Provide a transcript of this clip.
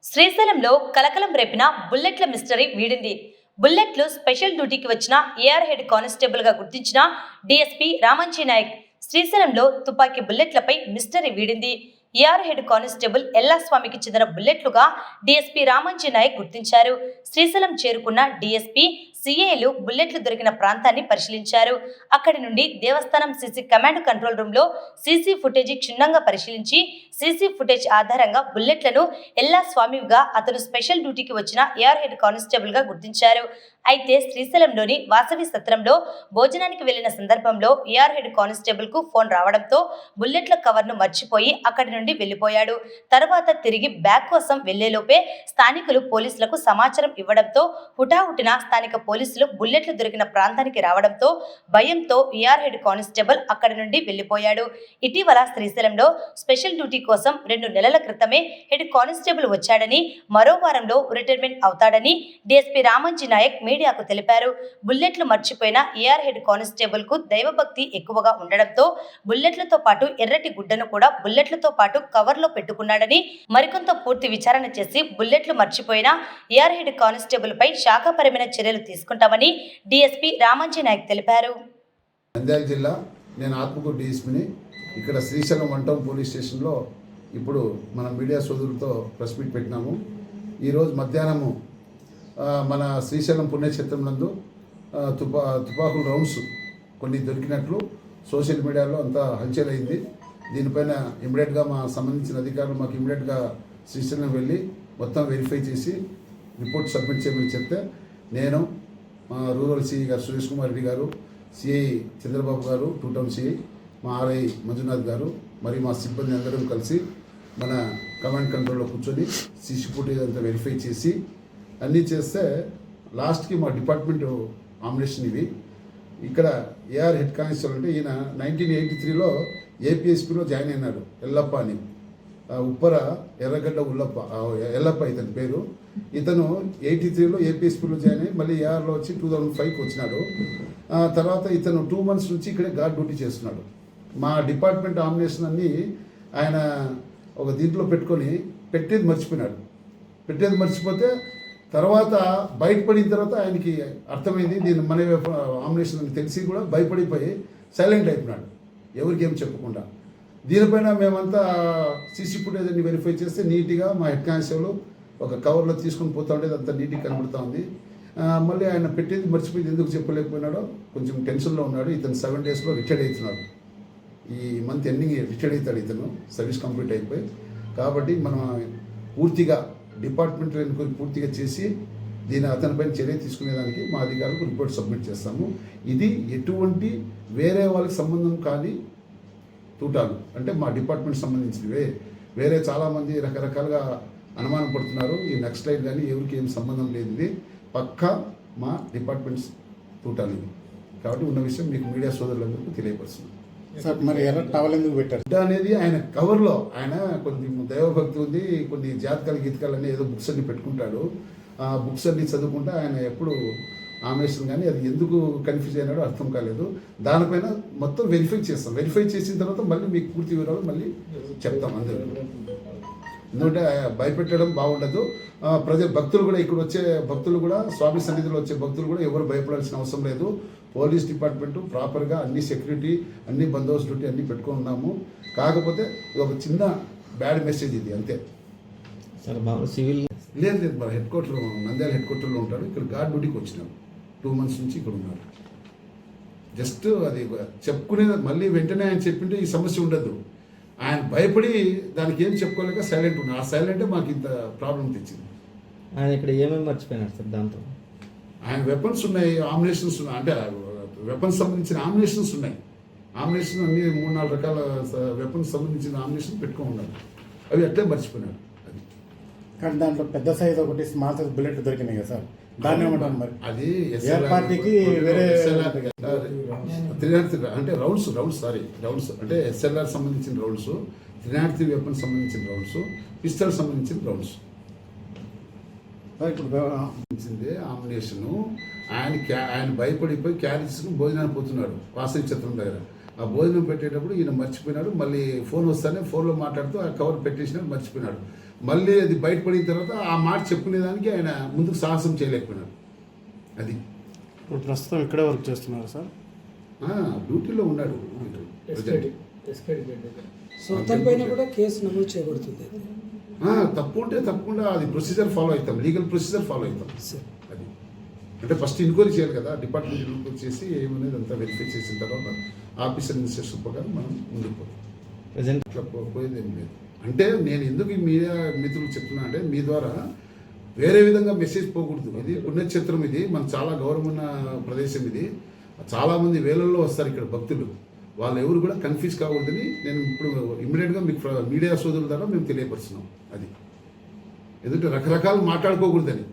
శ్రీశైలంలో కలకలం రేపిన బుల్లెట్ల మిస్టరీ వీడింది. బుల్లెట్లు స్పెషల్ డ్యూటీకి వచ్చిన ఏఆర్ హెడ్ కానిస్టేబుల్ గా గుర్తించిన డీఎస్పీ రామంజీ నాయక్ శ్రీశైలంలో తుపాకీ బుల్లెట్లపై మిస్టరీ వీడింది. ఏఆర్ హెడ్ కానిస్టేబుల్ ఎల్లాస్వామికి చెందిన బుల్లెట్లుగా డీఎస్పీ రామంజీ నాయక్ గుర్తించారు. శ్రీశైలం చేరుకున్న డీఎస్పీ సిఐలు బుల్లెట్లు దొరికిన ప్రాంతాన్ని పరిశీలించారు. అక్కడి నుండి దేవస్థానం సీసీ కమాండ్ కంట్రోల్ రూమ్ లో సీసీ ఫుటేజీ క్షుణ్ణంగా పరిశీలించి సీసీ ఫుటేజ్ ఆధారంగా బుల్లెట్లను ఎల్లాస్వామిగా అతను స్పెషల్ డ్యూటీకి వచ్చిన ఏఆర్ హెడ్ కానిస్టేబుల్ గా గుర్తించారు. అయితే శ్రీశైలంలోని వాసవి సత్రంలో భోజనానికి వెళ్లిన సందర్భంలో ఏఆర్ హెడ్ కానిస్టేబుల్ కు ఫోన్ రావడంతో బుల్లెట్ల కవర్ ను మర్చిపోయి అక్కడి నుండి వెళ్లిపోయాడు. తర్వాత తిరిగి బ్యాగ్ కోసం వెళ్లేలోపే స్థానికులు పోలీసులకు సమాచారం ఇవ్వడంతో హుటాహుటిన స్థానిక పోలీసులు బుల్లెట్లు దొరికిన ప్రాంతానికి రావడంతో భయంతో ఏఆర్ హెడ్ కానిస్టేబుల్ అక్కడి నుండి వెళ్లిపోయాడు. ఇటీవల శ్రీశైలంలో స్పెషల్ డ్యూటీ కోసం 2 నెలల క్రితమే హెడ్ కానిస్టేబుల్ వచ్చాడని, మరో వారంలో రిటైర్మెంట్ అవుతాడని డీఎస్పీ రామంజీ నాయక్ మీడియాకు తెలిపారు. బుల్లెట్లు మర్చిపోయిన ఏఆర్ హెడ్ కానిస్టేబుల్ కు దైవభక్తి ఎక్కువగా ఉండడంతో బుల్లెట్లతో పాటు ఎర్రటి గుడ్డను కూడా బుల్లెట్లతో పాటు కవర్ లో పెట్టుకున్నాడని, మరికొంత పూర్తి విచారణ చేసి బుల్లెట్లు మర్చిపోయిన ఏఆర్ హెడ్ కానిస్టేబుల్ పై శాఖాపరమైన చర్యలు తీసుకుంటామని డీఎస్పీ రామంజీ నాయక్ తెలిపారు. నంద్యాల జిల్లా, నేను ఆత్మకూరు డీఎస్పీని. ఇక్కడ శ్రీశైలం 1 టౌన్ పోలీస్ స్టేషన్లో ఇప్పుడు మన మీడియా సోదరులతో ప్రెస్ మీట్ పెట్టినాము. ఈరోజు మధ్యాహ్నము మన శ్రీశైలం పుణ్యక్షేత్రం నందు తుపాకుల రౌండ్స్ కొన్ని దొరికినట్లు సోషల్ మీడియాలో అంతా హల్చల్ అయింది. దీనిపైన ఇమ్మీడియట్గా మా సంబంధించిన అధికారులు మాకు ఇమ్మీడియట్గా శ్రీశైలం వెళ్ళి మొత్తం వెరిఫై చేసి రిపోర్ట్ సబ్మిట్ చేయమని చెప్తే నేను మా రూరల్ సిఐ గారు సురేష్ కుమార్ రెడ్డి గారు, సిఐ చంద్రబాబు గారు, 2 టౌన్ సిఐ, మా ఆర్ఐ మంజునాథ్ గారు, మరి మా సిబ్బంది అందరం కలిసి మన కమాండ్ కంట్రోల్లో కూర్చొని సీసీ ఫుటేజ్ అంతా వెరిఫై చేసి అన్నీ చేస్తే లాస్ట్కి మా డిపార్ట్మెంట్ ఆమినేషన్ ఇవి. ఇక్కడ ఏఆర్ హెడ్ కానిస్టేబుల్ అంటే ఈయన 1983లో ఏపీఎస్పీలో జాయిన్ అయినాడు. ఎల్లప్ప అని, ఉప్పర ఎర్రగడ్డ ఎల్లప్ప ఇతని పేరు. ఇతను 83లో ఏపీఎస్పీలో జాయిన్ అయ్యి మళ్ళీ ఏఆర్లో వచ్చి 2005కి వచ్చినాడు. తర్వాత ఇతను 2 months నుంచి ఇక్కడే గార్డ్ డ్యూటీ చేస్తున్నాడు. మా డిపార్ట్మెంట్ ఆమినేషన్ అన్నీ ఆయన ఒక దీంట్లో పెట్టుకొని పెట్టేది మర్చిపోతే తర్వాత బయటపడిన తర్వాత ఆయనకి అర్థమైంది దీన్ని మన ఆమినేషన్ అని తెలిసి కూడా భయపడిపోయి సైలెంట్ అయిపోయినాడు, ఎవరికి ఏం చెప్పకుండా. దీనిపైన మేమంతా సీసీ ఫుటేజ్ అన్ని వెరిఫై చేస్తే నీట్గా మా హెడ్ కానిస్టేబుల్ ఒక కవర్లో తీసుకొని పోతా ఉండేది, అంతా నీట్గా కనబడుతూ ఉంది. మళ్ళీ ఆయన పెట్టేది మర్చిపోయింది, ఎందుకు చెప్పలేకపోయినాడో కొంచెం టెన్షన్లో ఉన్నాడు. ఇతను 7 daysలో రిటైర్డ్ అవుతున్నాడు. ఈ మంత్ ఎండింగ్ రిటైర్డ్ అవుతాడు ఇతను, సర్వీస్ కంప్లీట్ అయిపోయి. కాబట్టి మనం పూర్తిగా డిపార్ట్మెంట్ ఎన్క్వైరీ పూర్తిగా చేసి దీని అతనిపైన చర్య తీసుకునేదానికి మా అధికారులకు రిపోర్ట్ సబ్మిట్ చేస్తాము. ఇది ఎటువంటి వేరే వాళ్ళకి సంబంధం కాని తూటాలు, అంటే మా డిపార్ట్మెంట్ సంబంధించినవే. వేరే చాలామంది రకరకాలుగా అనుమానం పడుతున్నారు. ఈ నక్సలైట్ కానీ ఎవరికి ఏం సంబంధం లేదు, ఇది పక్కా మా డిపార్ట్మెంట్స్ తూటాలు ఇవి. కాబట్టి ఉన్న విషయం మీకు మీడియా సోదరులందరికీ తెలియపరుస్తుంది. సార్, మరి ఎర్ర టవల్ ఎందుకు పెట్టారు అనేది ఆయన కవర్లో ఆయన కొన్ని దైవభక్తి ఉంది, కొన్ని జాతకాలు గీతకాలు అన్నీ ఏదో బుక్స్ అన్ని పెట్టుకుంటాడు. ఆ బుక్స్ అన్ని చదువుకుంటే ఆయన ఎప్పుడు ఆమినేషన్ కానీ అది ఎందుకు కన్ఫ్యూజ్ అయినాడో అర్థం కాలేదు. దానిపైన మొత్తం వెరిఫై చేస్తాం. వెరిఫై చేసిన తర్వాత మళ్ళీ మీకు పూర్తి వివరాలు మళ్ళీ చెప్తాం అందరూ. ఎందుకంటే భయపెట్టడం బాగుండదు. భక్తులు కూడా ఇక్కడ వచ్చే భక్తులు కూడా, స్వామి సన్నిధిలో వచ్చే భక్తులు కూడా ఎవరు భయపడాల్సిన అవసరం లేదు. పోలీస్ డిపార్ట్మెంటు ప్రాపర్గా అన్ని సెక్యూరిటీ, అన్ని బందోబస్తు డ్యూటీ అన్నీ పెట్టుకుని ఉన్నాము. కాకపోతే ఒక చిన్న బ్యాడ్ మెసేజ్ ఇది, అంతే సార్. సివిల్ లేదు, మన హెడ్ క్వార్టర్ నంద్యాల హెడ్ క్వార్టర్లో ఉంటాడు. ఇక్కడ గార్డ్ డ్యూటీకి వచ్చినాం. 2 months నుంచి ఇక్కడ ఉన్నారు. జస్ట్ అది చెప్పుకునేది మళ్ళీ వెంటనే ఆయన చెప్పింటే ఈ సమస్య ఉండదు. ఆయన భయపడి దానికి ఏం చెప్పుకోలేక సైలెంట్ ఉన్నారు. ఆ సైలెంటే మాకు ఇంత ప్రాబ్లం తెచ్చింది. ఆయన ఇక్కడ ఏమేమి మర్చిపోయినారు సార్? దాంతో ఆయన వెపన్స్ ఉన్నాయి, ఆమినేషన్స్ ఉన్నాయి, అంటే వెపన్స్ సంబంధించిన ఆమినేషన్స్ ఉన్నాయి. ఆమినేషన్ అన్ని 3-4 రకాల వెపన్స్ సంబంధించిన ఆమినేషన్ పెట్టుకొని ఉన్నారు. అవి అట్లే మర్చిపోయినారు. అది కానీ దాంట్లో పెద్ద సైజ్ ఒకటి, స్మాల్ సైజ్ బుల్లెట్ దొరికినాయి కదా సార్, దాన్ని ఏమంటారు మరి? అది పార్టీకి వేరే 303 అంటే రౌండ్స్ అంటే ఎస్ఎల్ఆర్ సంబంధించిన రౌండ్స్, 303 వెపన్స్ సంబంధించిన రౌండ్స్, పిస్టల్ సంబంధించిన రౌండ్స్. ఇప్పుడు ఆమినేషను ఆయన భయపడిపోయి క్యారీ చేసుకుని భోజనానికి పోతున్నాడు వాసవి చిత్రం దగ్గర. ఆ భోజనం పెట్టేటప్పుడు ఈయన మర్చిపోయినాడు. మళ్ళీ ఫోన్ వస్తానే ఫోన్లో మాట్లాడుతూ ఆ కవర్ పెట్టేసినాడు, మర్చిపోయినాడు. మళ్ళీ అది బయటపడిన తర్వాత ఆ మాట చెప్పుకునేదానికి ఆయన ముందుకు సాహసం చేయలేకపోయినాడు. అది ఇప్పుడు ప్రస్తుతం ఇక్కడే వర్క్ చేస్తున్నారు సార్. డ్యూటీలో ఉన్నాడు. సో అతని పైన కూడా కేసు నమోదు చేయబడుతుంది. తప్పు ఉంటే తప్పకుండా అది ప్రొసీజర్ ఫాలో అవుతాం, లీగల్ ప్రొసీజర్ ఫాలో అవుతాం. సార్ అది అంటే ఫస్ట్ ఎంక్వైరీ చేయాలి కదా, డిపార్ట్మెంట్ ఎంక్వైరీ చేసి ఏమనేది అంతా వెరిఫై చేసిన తర్వాత ఆఫీసర్ ఇన్స్ట్రక్షన్ ప్రకారం మనం ముందుకు పోతాం. ప్రజెంట్ అట్లా పోయేది ఏం లేదు. అంటే నేను ఎందుకు ఈ మీడియా మిత్రులు చెప్తున్నా అంటే మీ ద్వారా వేరే విధంగా మెసేజ్ పోకూడదు. ఇది పుణ్యక్షేత్రం, ఇది మనకు చాలా గౌరవం ఉన్న ప్రదేశం. ఇది చాలామంది వేలల్లో వస్తారు ఇక్కడ భక్తులు. వాళ్ళు ఎవరు కూడా కన్ఫ్యూజ్ కాకూడదని నేను ఇప్పుడు ఇమ్మీడియట్గా మీకు మీడియా సోదరుల ద్వారా మేము తెలియపరుస్తున్నాం. అది ఎందుకంటే రకరకాలు మాట్లాడుకోకూడదని.